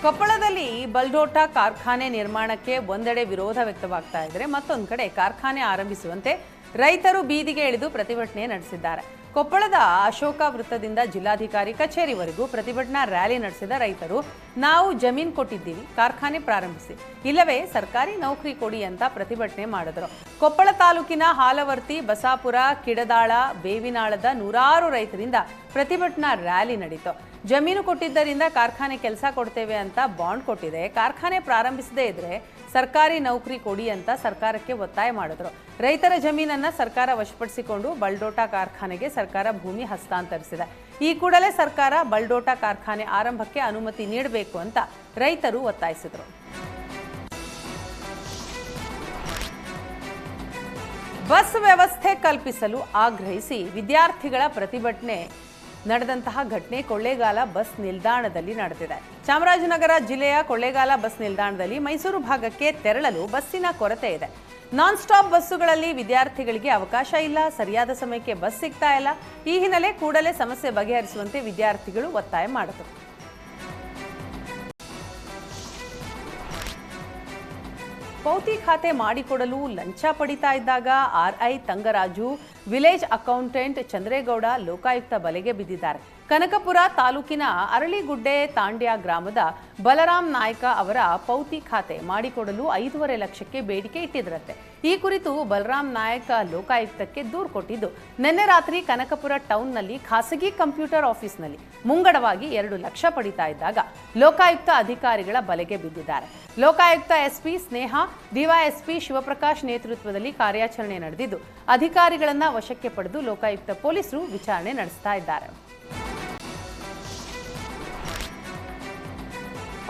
ಕೊಪ್ಪಳದಲ್ಲಿ ಬಲ್ಡೋಟಾ ಕಾರ್ಖಾನೆ ನಿರ್ಮಾಣಕ್ಕೆ ಒಂದೆಡೆ ವಿರೋಧ ವ್ಯಕ್ತವಾಗ್ತಾ ಇದ್ದರೆ ಮತ್ತೊಂದು ಕಡೆ ಕಾರ್ಖಾನೆ ಆರಂಭಿಸುವಂತೆ ರೈತರು ಬೀದಿಗೆ ಇಳಿದು ಪ್ರತಿಭಟನೆ ನಡೆಸಿದ್ದಾರೆ. ಕೊಪ್ಪಳದ ಅಶೋಕ ವೃತ್ತದಿಂದ ಜಿಲ್ಲಾಧಿಕಾರಿ ಕಚೇರಿವರೆಗೂ ಪ್ರತಿಭಟನಾ ರ್ಯಾಲಿ ನಡೆಸಿದ ರೈತರು, ನಾವು ಜಮೀನು ಕೊಟ್ಟಿದ್ದೀವಿ, ಕಾರ್ಖಾನೆ ಪ್ರಾರಂಭಿಸಿ, ಇಲ್ಲವೇ ಸರ್ಕಾರಿ ನೌಕರಿ ಕೊಡಿ ಅಂತ ಪ್ರತಿಭಟನೆ ಮಾಡಿದರು. ಕೊಪ್ಪಳ ತಾಲೂಕಿನ ಹಾಲವರ್ತಿ, ಬಸಾಪುರ, ಕಿಡದಾಳ, ಬೇವಿನಾಳದ ನೂರಾರು ರೈತರಿಂದ ಪ್ರತಿಭಟನಾ ರ್ಯಾಲಿ ನಡೆಯಿತು. ಜಮೀನು ಕೊಟ್ಟಿದ್ದರಿಂದ ಕಾರ್ಖಾನೆ ಕೆಲಸ ಕೊಡ್ತೇವೆ ಅಂತ ಬಾಂಡ್ ಕೊಟ್ಟಿದೆ, ಕಾರ್ಖಾನೆ ಪ್ರಾರಂಭಿಸದೇ ಇದ್ರೆ ಸರ್ಕಾರಿ ನೌಕರಿ ಕೊಡಿ ಅಂತ ಸರ್ಕಾರಕ್ಕೆ ಒತ್ತಾಯ ಮಾಡಿದ್ರು. ರೈತರ ಜಮೀನನ್ನ ಸರ್ಕಾರ ವಶಪಡಿಸಿಕೊಂಡು ಬಲ್ಡೋಟಾ ಕಾರ್ಖಾನೆಗೆ ಸರ್ಕಾರ ಭೂಮಿ ಹಸ್ತಾಂತರಿಸಿದೆ. ಈ ಕೂಡಲೇ ಸರ್ಕಾರ ಬಲ್ಡೋಟಾ ಕಾರ್ಖಾನೆ ಆರಂಭಕ್ಕೆ ಅನುಮತಿ ನೀಡಬೇಕು ಅಂತ ರೈತರು ಒತ್ತಾಯಿಸಿದರು. ಬಸ್ ವ್ಯವಸ್ಥೆ ಕಲ್ಪಿಸಲು ಆಗ್ರಹಿಸಿ ವಿದ್ಯಾರ್ಥಿಗಳ ಪ್ರತಿಭಟನೆ ನಡೆದಂತಹ ಘಟನೆ ಕೊಳ್ಳೇಗಾಲ ಬಸ್ ನಿಲ್ದಾಣದಲ್ಲಿ ನಡೆದಿದೆ. ಚಾಮರಾಜನಗರ ಜಿಲ್ಲೆಯ ಕೊಳ್ಳೇಗಾಲ ಬಸ್ ನಿಲ್ದಾಣದಲ್ಲಿ ಮೈಸೂರು ಭಾಗಕ್ಕೆ ತೆರಳಲು ಬಸ್ಸಿನ ಕೊರತೆ ಇದೆ. ನಾನ್ ಸ್ಟಾಪ್ ಬಸ್ಸುಗಳಲ್ಲಿ ವಿದ್ಯಾರ್ಥಿಗಳಿಗೆ ಅವಕಾಶ ಇಲ್ಲ, ಸರಿಯಾದ ಸಮಯಕ್ಕೆ ಬಸ್ ಸಿಗ್ತಾ ಇಲ್ಲ. ಈ ಹಿನ್ನೆಲೆ ಕೂಡಲೇ ಸಮಸ್ಯೆ ಬಗೆಹರಿಸುವಂತೆ ವಿದ್ಯಾರ್ಥಿಗಳು ಒತ್ತಾಯ ಮಾಡಿದರು. ಪೌತಿ ಖಾತೆ ಮಾಡಿಕೊಡಲು ಲಂಚ ಪಡಿತಾ ಇದ್ದಾಗ RI Thangaraju, village accountant Chandregowda Lokayukta ಬಲೆಗೆ ಬಿದ್ದಿದ್ದಾರೆ. ಕನಕಪುರ ತಾಲೂಕಿನ ಅರಳಿಗುಡ್ಡೆ ತಾಂಡ್ಯ ಗ್ರಾಮದ ಬಲರಾಮ್ ನಾಯ್ಕ ಅವರ ಪೌತಿ ಖಾತೆ ಮಾಡಿಕೊಡಲು 5.5 ಲಕ್ಷಕ್ಕೆ ಬೇಡಿಕೆ ಇಟ್ಟಿದ್ರಂತೆ. ಈ ಕುರಿತು ಬಲರಾಮ್ ನಾಯ್ಕ ಲೋಕಾಯುಕ್ತಕ್ಕೆ ದೂರು ಕೊಟ್ಟಿದ್ದು, ನಿನ್ನೆ ರಾತ್ರಿ ಕನಕಪುರ ಟೌನ್ನಲ್ಲಿ ಖಾಸಗಿ ಕಂಪ್ಯೂಟರ್ ಆಫೀಸ್ನಲ್ಲಿ ಮುಂಗಡವಾಗಿ 2 ಲಕ್ಷ ಪಡಿತಾ ಇದ್ದಾಗ ಲೋಕಾಯುಕ್ತ ಅಧಿಕಾರಿಗಳ ಬಲೆಗೆ ಬಿದ್ದಿದ್ದಾರೆ. ಲೋಕಾಯುಕ್ತ ಎಸ್ಪಿ ಸ್ನೇಹ, ಡಿವೈಎಸ್ಪಿ ಶಿವಪ್ರಕಾಶ್ ನೇತೃತ್ವದಲ್ಲಿ ಕಾರ್ಯಾಚರಣೆ ನಡೆದಿದ್ದು, ಅಧಿಕಾರಿಗಳನ್ನ ವಶಕ್ಕೆ ಪಡೆದು ಲೋಕಾಯುಕ್ತ ಪೊಲೀಸರು ವಿಚಾರಣೆ ನಡೆಸ್ತಾ ಇದ್ದಾರೆ.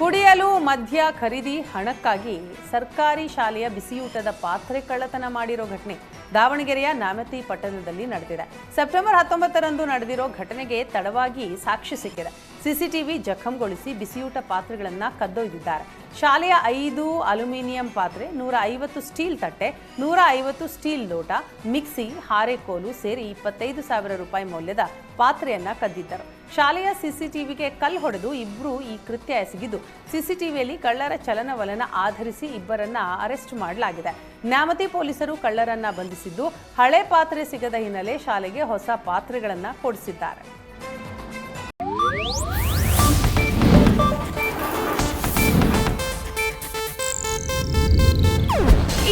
ಕುಡಿಯಲು ಮದ್ಯ ಖರೀದಿ ಹಣಕ್ಕಾಗಿ ಸರ್ಕಾರಿ ಶಾಲೆಯ ಬಿಸಿಯೂಟದ ಪಾತ್ರೆ ಕಳ್ಳತನ ಮಾಡಿರೋ ಘಟನೆ ದಾವಣಗೆರೆಯ ನ್ಯಾಮತಿ ಪಟ್ಟಣದಲ್ಲಿ ನಡೆದಿದೆ. ಸೆಪ್ಟೆಂಬರ್ 19ರಂದು ನಡೆದಿರೋ ಘಟನೆಗೆ ತಡವಾಗಿ ಸಾಕ್ಷಿ ಸಿಕ್ಕಿದೆ. ಸಿಸಿಟಿವಿ ಜಖಂಗೊಳಿಸಿ ಬಿಸಿಯೂಟ ಪಾತ್ರೆಗಳನ್ನು ಕದ್ದೊಯ್ದಿದ್ದಾರೆ. ಶಾಲೆಯ 5 ಅಲ್ಯೂಮಿನಿಯಂ ಪಾತ್ರೆ, 150 ಸ್ಟೀಲ್ ತಟ್ಟೆ, 150 ಸ್ಟೀಲ್ ಲೋಟ, ಮಿಕ್ಸಿ, ಹಾರೆಕೋಲು ಸೇರಿ 25,000 ರೂಪಾಯಿ ಮೌಲ್ಯದ ಪಾತ್ರೆಯನ್ನ ಕದ್ದಿದ್ದರು. ಶಾಲೆಯ ಸಿಸಿಟಿವಿಗೆ ಕಲ್ಲು ಹೊಡೆದು ಇಬ್ಬರು ಈ ಕೃತ್ಯ ಎಸಗಿದ್ದು, ಸಿಸಿಟಿವಿಯಲ್ಲಿ ಕಳ್ಳರ ಚಲನವಲನ ಆಧರಿಸಿ ಇಬ್ಬರನ್ನ ಅರೆಸ್ಟ್ ಮಾಡಲಾಗಿದೆ. ನ್ಯಾಮತಿ ಪೊಲೀಸರು ಕಳ್ಳರನ್ನ ಬಂಧಿಸಿದ್ದು, ಹಳೆ ಪಾತ್ರೆ ಸಿಗದ ಹಿನ್ನೆಲೆ ಶಾಲೆಗೆ ಹೊಸ ಪಾತ್ರೆಗಳನ್ನ ಕೊಡಿಸಿದ್ದಾರೆ.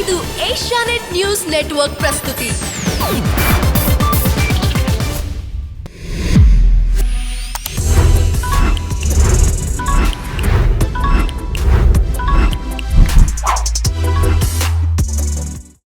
ಇದು ಏಷ್ಯಾನೆಟ್ ನ್ಯೂಸ್ ನೆಟ್ವರ್ಕ್ ಪ್ರಸ್ತುತಿ.